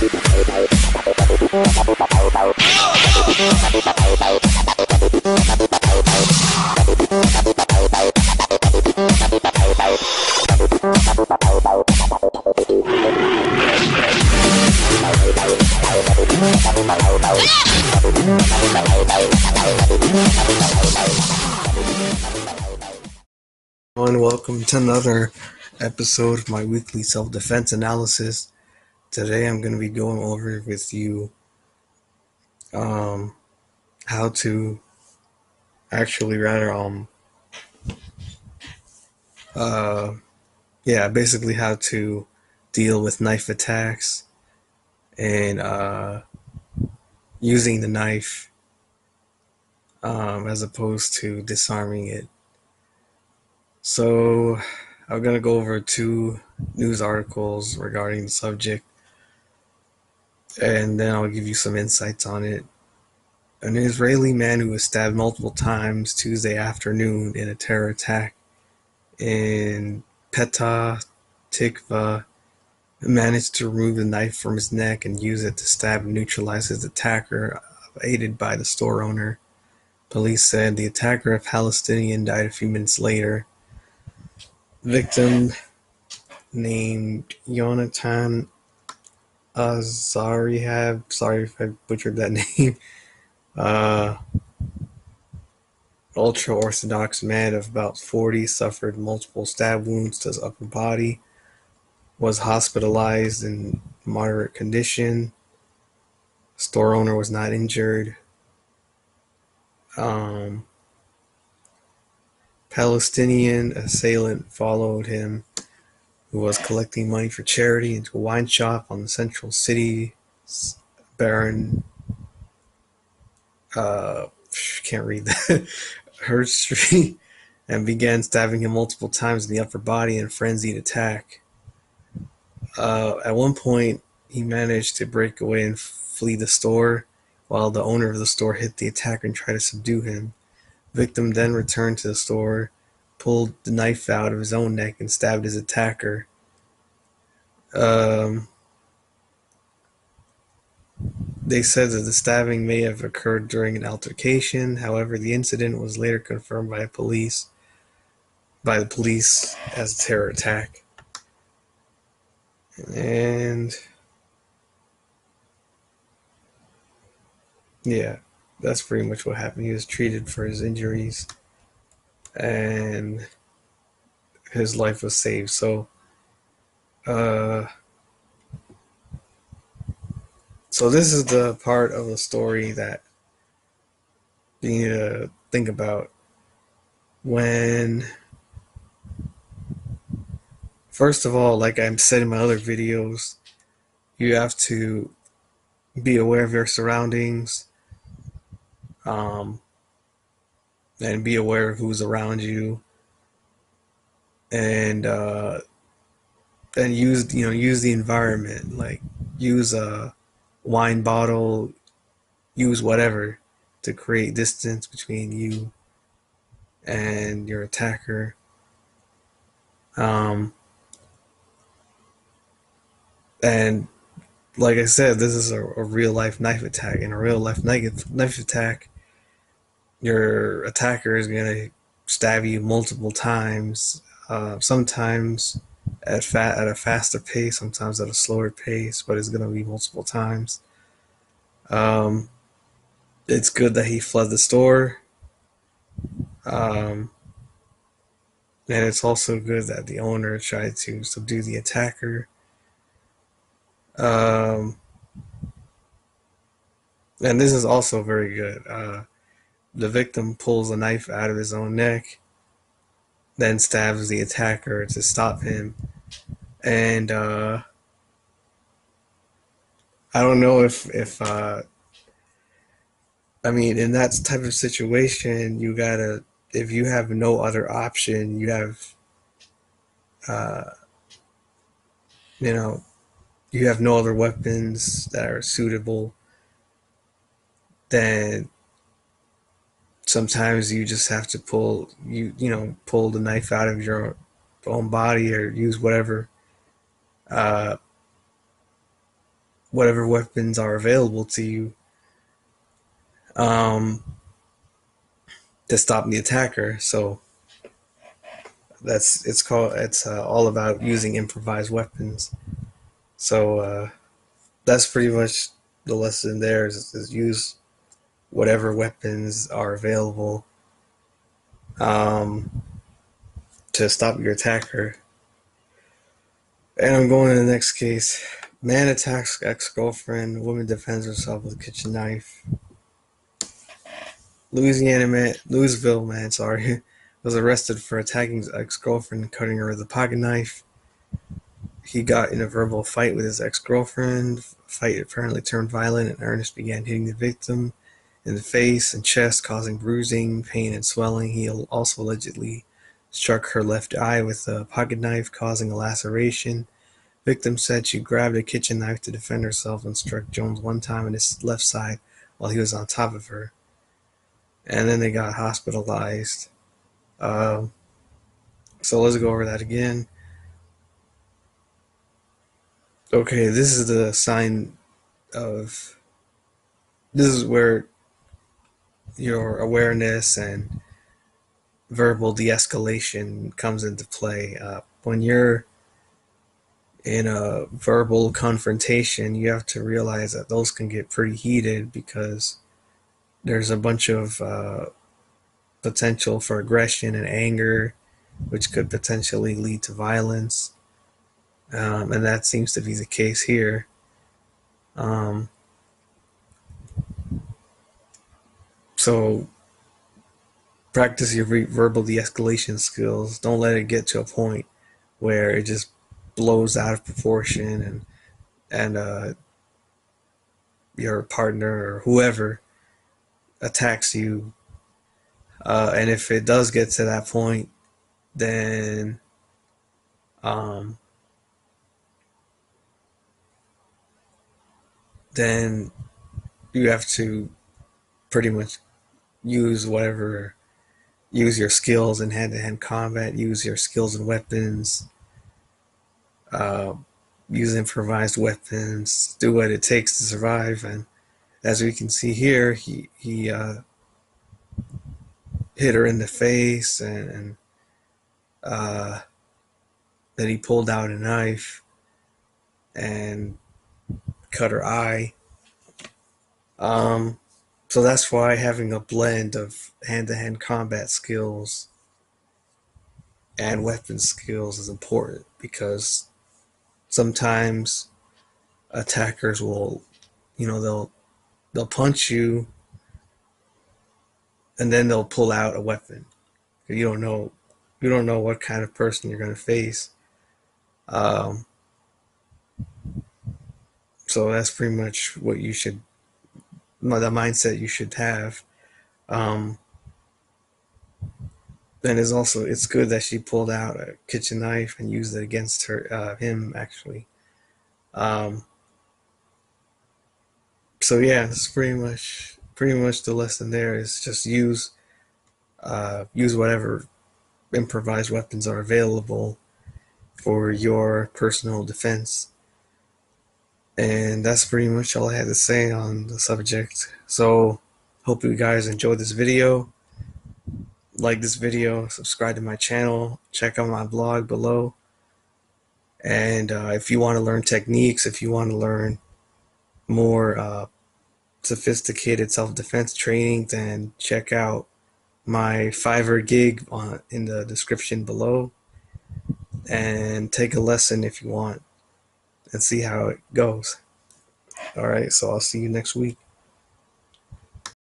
And welcome to another episode of my weekly self-defense analysis. Today I'm going to be going over with you how to actually basically how to deal with knife attacks and using the knife as opposed to disarming it. So I'm going to go over 2 news articles regarding the subject, and then I'll give you some insights on it. An Israeli man who was stabbed multiple times Tuesday afternoon in a terror attack in Petah Tikva managed to remove the knife from his neck and use it to stab and neutralize his attacker, aided by the store owner. Police said the attacker, a Palestinian, died a few minutes later. Victim, named Yonatan Azarihab, sorry if I butchered that name, ultra-Orthodox man of about 40, suffered multiple stab wounds to his upper body, was hospitalized in moderate condition. Store owner was not injured. Palestinian assailant followed him, who was collecting money for charity, into a wine shop on the central city Baron can't read that Hurt Street, and began stabbing him multiple times in the upper body in a frenzied attack. At one point, he managed to break away and flee the store, while the owner of the store hit the attacker and tried to subdue him. Victim then returned to the store, pulled the knife out of his own neck, and stabbed his attacker. They said that the stabbing may have occurred during an altercation. However, the incident was later confirmed by the police as a terror attack. And yeah, that's pretty much what happened. He was treated for his injuries and his life was saved. So this is the part of the story that you need to think about. When, first of all, like I said in my other videos, you have to be aware of your surroundings, and be aware of who's around you, and use the environment, like use a wine bottle, use whatever to create distance between you and your attacker. And like I said, this is a real life knife attack. In a real life knife attack, your attacker is going to stab you multiple times, sometimes at a faster pace, sometimes at a slower pace, but it's going to be multiple times. It's good that he fled the store, and it's also good that the owner tried to subdue the attacker. And this is also very good. The victim pulls a knife out of his own neck, then stabs the attacker to stop him. And I don't know if I mean, in that type of situation, you gotta, if you have no other option, you have, you have no other weapons that are suitable, then sometimes you just have to pull the knife out of your own body, or use whatever whatever weapons are available to you, um, to stop the attacker. So it's all about using improvised weapons. So that's pretty much the lesson there is use whatever weapons are available, um, to stop your attacker. And I'm going to the next case. Man attacks ex-girlfriend. Woman defends herself with a kitchen knife. Louisville man, sorry, was arrested for attacking his ex-girlfriend and cutting her with a pocket knife. He got in a verbal fight with his ex-girlfriend. The fight apparently turned violent, and Ernest began hitting the victim in the face and chest, causing bruising, pain, and swelling. He also allegedly struck her left eye with a pocket knife, causing a laceration. Victim said she grabbed a kitchen knife to defend herself and struck Jones one time in his left side while he was on top of her. And then they got hospitalized. Uh, so let's go over that again. Okay, this is the sign of this is where your awareness and verbal de-escalation comes into play. When you're in a verbal confrontation, you have to realize that those can get pretty heated because there's a bunch of potential for aggression and anger, which could potentially lead to violence. And that seems to be the case here. Um, so practice your verbal de-escalation skills. Don't let it get to a point where it just blows out of proportion and your partner or whoever attacks you. And if it does get to that point, then um, then you have to pretty much use whatever use your skills in hand-to-hand combat, use your skills and weapons, uh, use improvised weapons, do what it takes to survive. And as we can see here, he hit her in the face, and uh, then he pulled out a knife and cut her eye. Um, so that's why having a blend of hand-to-hand combat skills and weapon skills is important, because sometimes attackers will, they'll punch you and then they'll pull out a weapon. You don't know you don't know what kind of person you're going to face. Um, so that's pretty much what you should the mindset you should have. Um, and it's good that she pulled out a kitchen knife and used it against him actually. Um, so yeah, it's pretty much the lesson there is just use whatever improvised weapons are available for your personal defense. And that's pretty much all I had to say on the subject. So, hope you guys enjoyed this video. Like this video, subscribe to my channel, check out my blog below. And if you want to learn techniques, if you want to learn more sophisticated self-defense training, then check out my Fiverr gig in the description below, and take a lesson if you want and see how it goes. All right, so I'll see you next week.